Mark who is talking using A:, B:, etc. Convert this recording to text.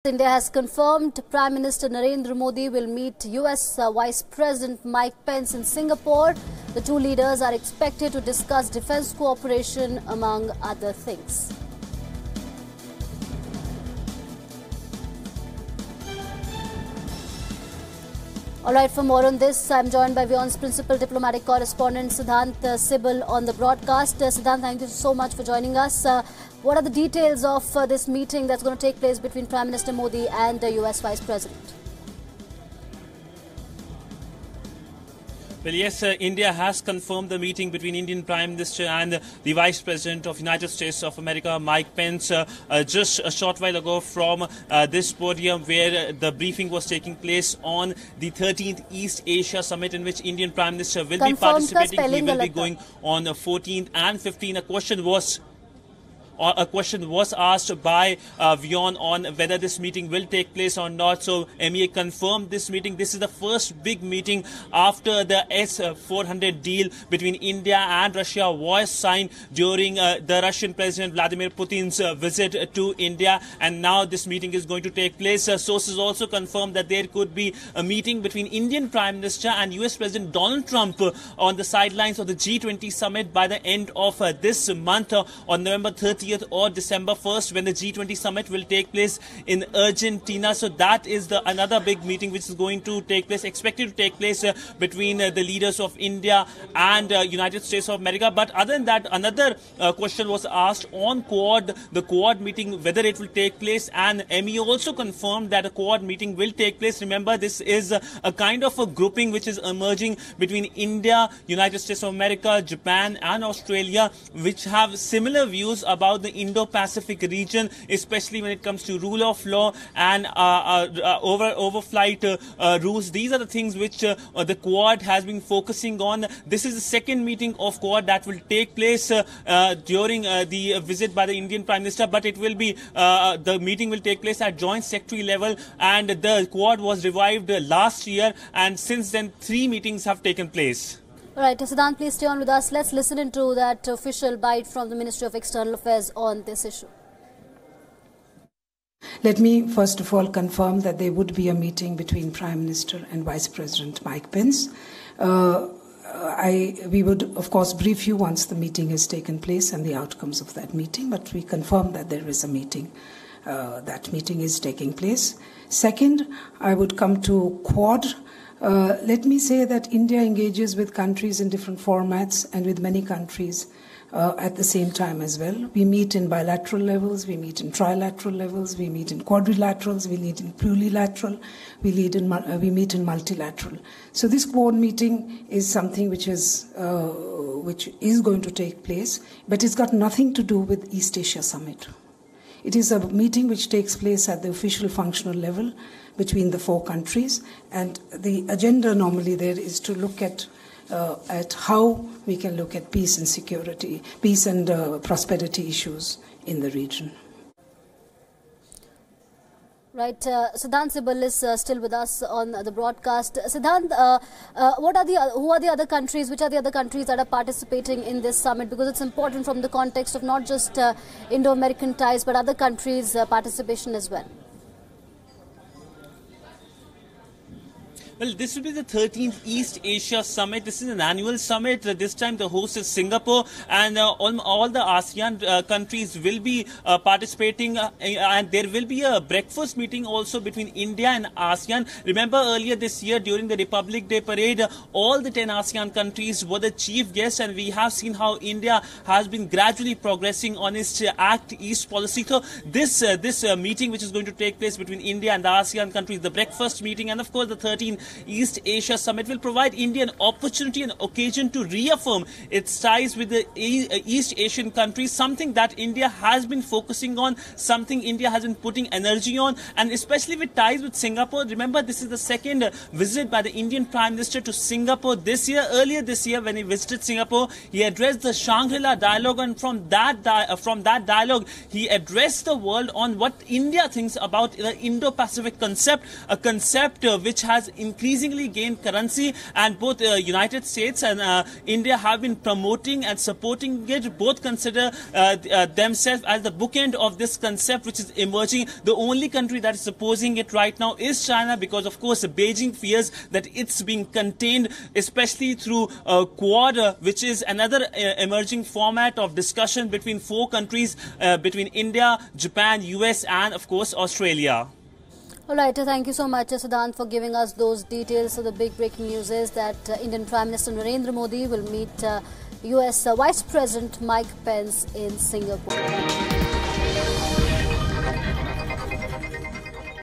A: India has confirmed Prime Minister Narendra Modi will meet US Vice President Mike Pence in Singapore. The two leaders are expected to discuss defense cooperation among other things. Alright, for more on this, I'm joined by Wion's principal diplomatic correspondent Siddhant Sibal on the broadcast. Siddhant, thank you so much for joining us. What are the details of this meeting that's going to take place between Prime Minister Modi and the US Vice President?
B: Well, yes, India has confirmed the meeting between Indian Prime Minister and the Vice President of United States of America, Mike Pence, just a short while ago from this podium where the briefing was taking place on the 13th East Asia Summit, in which Indian Prime Minister will be participating. He will be going on 14th and 15th. A question was asked by Wion on whether this meeting will take place or not. So MEA confirmed this meeting. This is the first big meeting after the S-400 deal between India and Russia was signed during the Russian President Vladimir Putin's visit to India. And now this meeting is going to take place. Sources also confirmed that there could be a meeting between Indian Prime Minister and US President Donald Trump on the sidelines of the G20 summit by the end of this month on November 30th. Or December 1st, when the G20 summit will take place in Argentina. So that is another big meeting which is going to take place, expected to take place between the leaders of India and United States of America. But other than that, another question was asked on the Quad meeting, whether it will take place, and MEA also confirmed that a Quad meeting will take place. Remember, this is a kind of a grouping which is emerging between India, United States of America, Japan and Australia, which have similar views about the Indo-Pacific region, especially when it comes to rule of law and overflight rules. These are the things which the Quad has been focusing on. This is the second meeting of Quad that will take place during the visit by the Indian Prime Minister, but it will be the meeting will take place at Joint Secretary level, and the Quad was revived last year, and since then 3 meetings have taken place.
A: All right, Siddhant, please stay on with us. Let's listen into that official bite from the Ministry of External Affairs on this issue.
C: Let me first of all confirm that there would be a meeting between Prime Minister and Vice President Mike Pence. We would, of course, brief you once the meeting has taken place and the outcomes of that meeting, but we confirm that there is a meeting. That meeting is taking place. Second, I would come to Quad. Let me say that India engages with countries in different formats and with many countries at the same time as well. We meet in bilateral levels, we meet in trilateral levels, we meet in quadrilaterals, we meet in plurilateral, we meet in multilateral. So this Quad meeting is something which is going to take place, but it's got nothing to do with East Asia Summit. It is a meeting which takes place at the official functional level between the 4 countries, and the agenda normally there is to look at how we can look at peace and security, peace and prosperity issues in the region.
A: Right, Siddhant Sibal is still with us on the broadcast. Siddhant, who are the other countries, which are the other countries that are participating in this summit? Because it's important from the context of not just Indo-American ties, but other countries' participation as well.
B: Well, this will be the 13th East Asia Summit. This is an annual summit. This time the host is Singapore, and all the ASEAN countries will be participating, and there will be a breakfast meeting also between India and ASEAN. Remember, earlier this year during the Republic Day parade, all the 10 ASEAN countries were the chief guests, and we have seen how India has been gradually progressing on its Act East policy. So this meeting which is going to take place between India and the ASEAN countries, the breakfast meeting, and of course the 13th East Asia Summit will provide India an opportunity and occasion to reaffirm its ties with the East Asian countries, something that India has been focusing on, something India has been putting energy on, and especially with ties with Singapore. Remember, this is the second visit by the Indian Prime Minister to Singapore this year. Earlier this year, when he visited Singapore, he addressed the Shangri-La dialogue, and from that dialogue, he addressed the world on what India thinks about the Indo-Pacific concept, a concept which has included increasingly gain currency, and both United States and India have been promoting and supporting it. Both consider themselves as the bookend of this concept which is emerging. The only country that is opposing it right now is China, because of course Beijing fears that it's being contained, especially through Quad, which is another emerging format of discussion between four countries, between India, Japan, US and of course Australia.
A: All right, thank you so much, Siddhant, for giving us those details. So the big breaking news is that Indian Prime Minister Narendra Modi will meet US Vice President Mike Pence in Singapore.